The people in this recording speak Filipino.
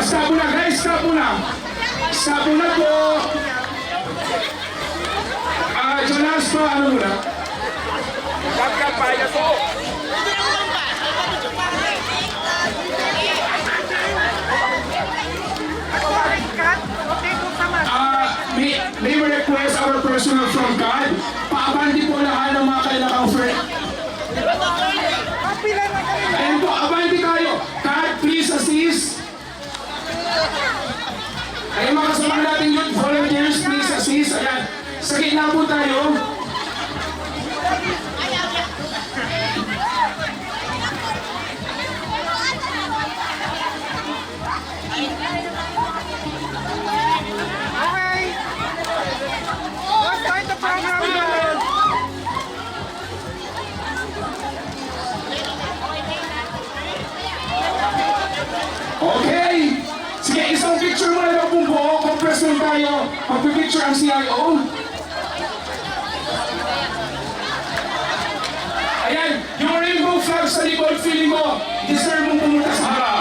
stop muna guys, stop muna. Stop muna po. Jonas pa, ano muna? Pagkapaya to. May we request our personal from God. Paabanti po lahat ng mga kailangang friend. Ayan po, abanti tayo. God, please assist. Ayan mga kasama natin yun, volunteers, please assist. Ayan, sa gitna po tayo. Okay! Sige, isang picture mo na lang kung buo. Compress lang tayo. Magpipicture ang CIO. Ayan, yung rainbow flag sa likod, feeling mo, deserve mong pumunta sa harap.